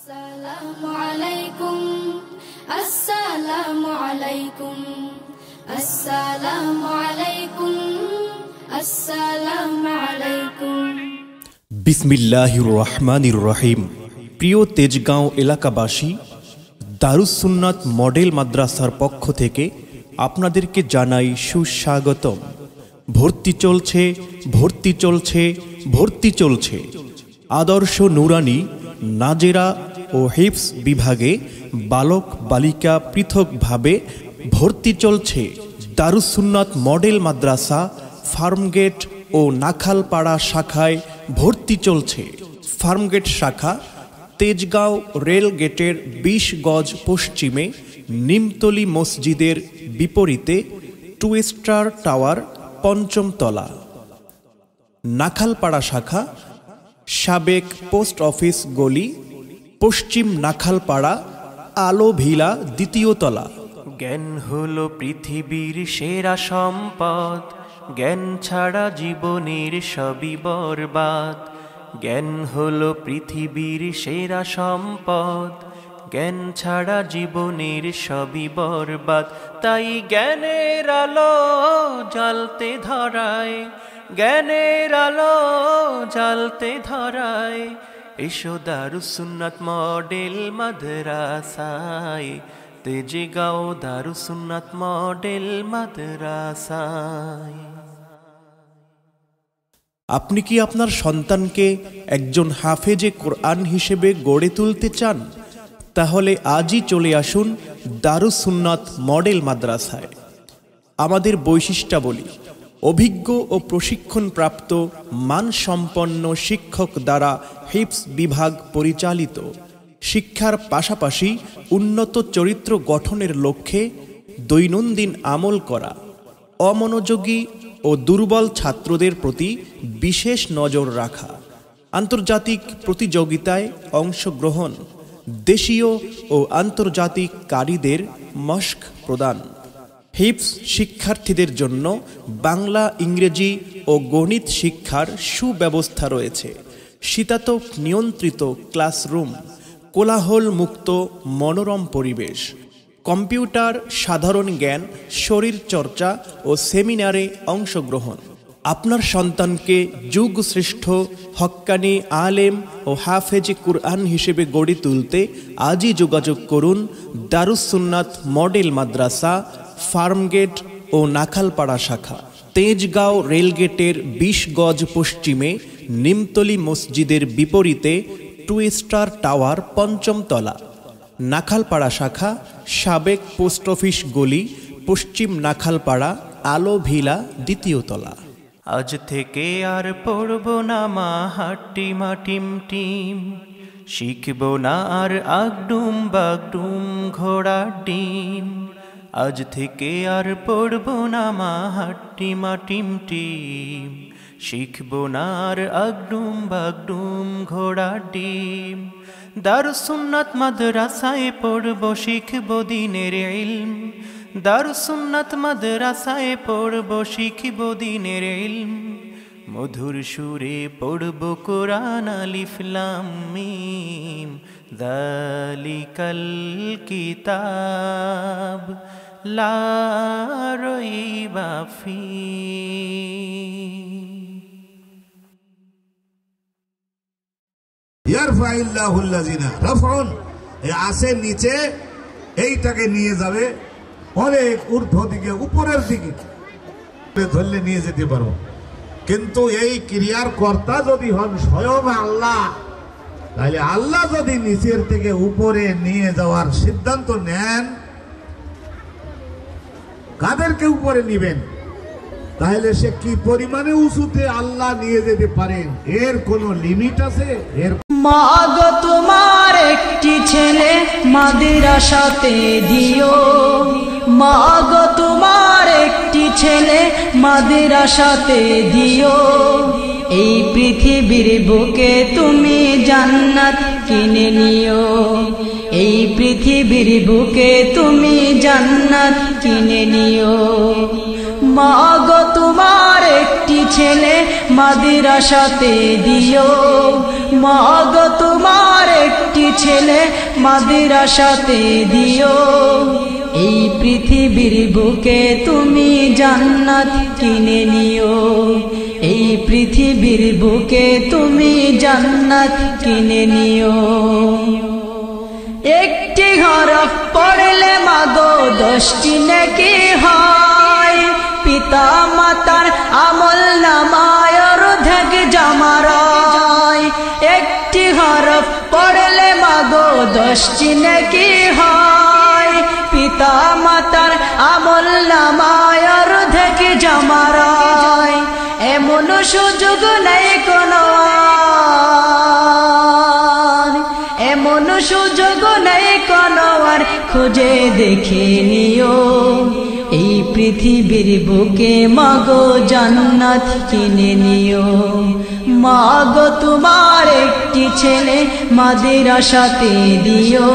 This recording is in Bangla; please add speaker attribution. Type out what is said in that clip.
Speaker 1: আসসালামু আলাইকুম আসসালামু আলাইকুম আসসালামু আলাইকুম আসসালামু আলাইকুম।
Speaker 2: বিসমিল্লাহির রহমানির রহিম। প্রিয় তেজগাঁও এলাকাবাসী, দারুস সুন্নাত মডেল মাদ্রাসার পক্ষ থেকে আপনাদেরকে জানাই সুস্বাগতম। ভর্তি চলছে ভর্তি চলছে ভর্তি চলছে। আদর্শ নুরানি, নাজেরা ও হিফজ বিভাগে বালক বালিকা পৃথকভাবে ভর্তি চলছে। দারুস সুন্নাত মডেল মাদ্রাসা ফার্মগেট ও নাখালপাড়া শাখায় ভর্তি চলছে। ফার্মগেট শাখা তেজগাঁও রেল গেটের ২০ গজ পশ্চিমে নিমতলী মসজিদের বিপরীতে 2 স্টার টাওয়ার ৫ম তলা। নাখালপাড়া শাখা সাবেক পোস্ট অফিস গলি, পশ্চিম নাখালপাড়া, আলো ভিলা ২য় তলা।
Speaker 3: জ্ঞান হলো পৃথিবীর সেরা সম্পদ, জ্ঞান ছাড়া জীবনের সবই বরবাদ। জ্ঞান হলো পৃথিবীর সেরা সম্পদ, জ্ঞান ছাড়া জীবনের সবই বরবাদ। তাই জ্ঞানের আলো জ্বালতে ধরায়, জ্ঞানের আলো জ্বালতে ধরায়। এসো দারুস সুন্নাত মডেল মাদ্রাসায়, তেজগাঁও দারুস সুন্নাত মডেল মাদ্রাসায়।
Speaker 2: আপনি কি আপনার সন্তানকে একজন হাফেজে কোরআন হিসেবে গড়ে তুলতে চান? তাহলে আজই চলে আসুন দারুস সুন্নাত মডেল মাদ্রাসায়। আমাদের বৈশিষ্ট্যাবলী: অভিজ্ঞ ও প্রশিক্ষণপ্রাপ্ত মানসম্পন্ন শিক্ষক দ্বারা হিফজ বিভাগ পরিচালিত। শিক্ষার পাশাপাশি উন্নত চরিত্র গঠনের লক্ষ্যে দৈনন্দিন আমল করা। অমনোযোগী ও দুর্বল ছাত্রদের প্রতি বিশেষ নজর রাখা। আন্তর্জাতিক প্রতিযোগিতায় অংশগ্রহণ। দেশীয় ও আন্তর্জাতিক কারীদের মশক প্রদান। হিফজ শিক্ষার্থীদের জন্য বাংলা, ইংরেজি ও গণিত শিক্ষার সুব্যবস্থা রয়েছে। শীতাতপ নিয়ন্ত্রিত ক্লাসরুম, কোলাহল মুক্ত মনোরম পরিবেশ। কম্পিউটার, সাধারণ জ্ঞান, শরীর চর্চা ও সেমিনারে অংশগ্রহণ। আপনার সন্তানকে যুগশ্রেষ্ঠ হক্কানি আলেম ও হাফেজে কুরআন হিসেবে গড়ে তুলতে আজই যোগাযোগ করুন দারুস সুন্নাত মডেল মাদ্রাসা, ফার্মগেট ও নাখালপাড়া শাখা, তেজগাঁও রেলগেটের ২০ গজ পশ্চিমে নিমতলী মসজিদের বিপরীতে 2 স্টার টাওয়ার ৫ম তলা। নাখালপাড়া শাখা সাবেক পোস্ট অফিস গলি, পশ্চিম নাখালপাড়া, আলো ভিলা ২য় তলা।
Speaker 3: আজ থেকে আর পড়ব না মা হাট্টিমা টিম টিম, শিখব না আর আগডুম বাগডুম ঘোড়ার ডিম। আজ থেকে আর পড়ব না মা হাট্টিমা টিম টিম, শিখব না আর আগডুম বাগডুম ঘোড়ার ডিম। দারুস সুন্নাত মাদ্রাসায় পড়ব, শিখব দ্বীনের ইলম। দারুস সুন্নাত মাদ্রাসায় পড়ব, শিখব দ্বীনের ইলম। মধুর সুরে পড়ব কোরআন আলিফ লাম মিম। যালিকাল কিতাব লা রাইবা ফীহ।
Speaker 4: ইয়ারফাইল্লাহুল্লাযিনা রাফউন, এই আসে নিচে, এইটাকে নিয়ে যাবে অনেক ঊর্ধ্ব দিকে, উপরের দিকে ধরলে নিয়ে যেতে পারবো। কিন্তু এই ক্রিয়ার কর্তা যদি হন স্বয়ং আল্লাহ, তাহলে আল্লাহ যদি নিচের থেকে উপরে নিয়ে যাওয়ার সিদ্ধান্ত নেন, কাদেরকে উপরে নিবেন, তাহলে সে কি পরিমাণে উঁচুতে আল্লাহ নিয়ে যেতে পারেন, এর কোনো লিমিট আছে? এর
Speaker 5: মা গো তোমার একটি ছেলে মাদ্রাসাতে দিও, মা গো তোমার একটি ছেলে মাদ্রাসাতে দিও। এই পৃথিবীর বুকে তুমি জান্নাত কিনে নিও, এই পৃথিবীর বুকে তুমি জান্নাত কিনে নিও। মা গো তোমার একটি ছেলে মাদ্রাসাতে দিও, মা গো তোমার একটি ছেলে মাদ্রাসাতে দিও। এই পৃথিবীর বুকে তুমি জান্নাত কিনে নিও। এই পৃথিবীর বুকে তুমি জান্নাত কিনে নিও। একটি হরফ পড়লে মাগো 10টি নেকি হয়। পিতা মাতার আমল নামায় অর্ধেক জমা রয়। একটি হরফ পড়লে মাগো 10টি নেকি হয়। পিতা মাতার আমল নামায় অর্ধেক জমা রয়। এমন সুযোগ নেই কোনো আর, এমন সুযোগ নেই কোনো আর, খুঁজে দেখে নিও। এই পৃথিবীর বুকে মাগো জান্নাত কিনে নিও। মাগো তোমার একটি ছেলে মাদ্রাসাতে দিও।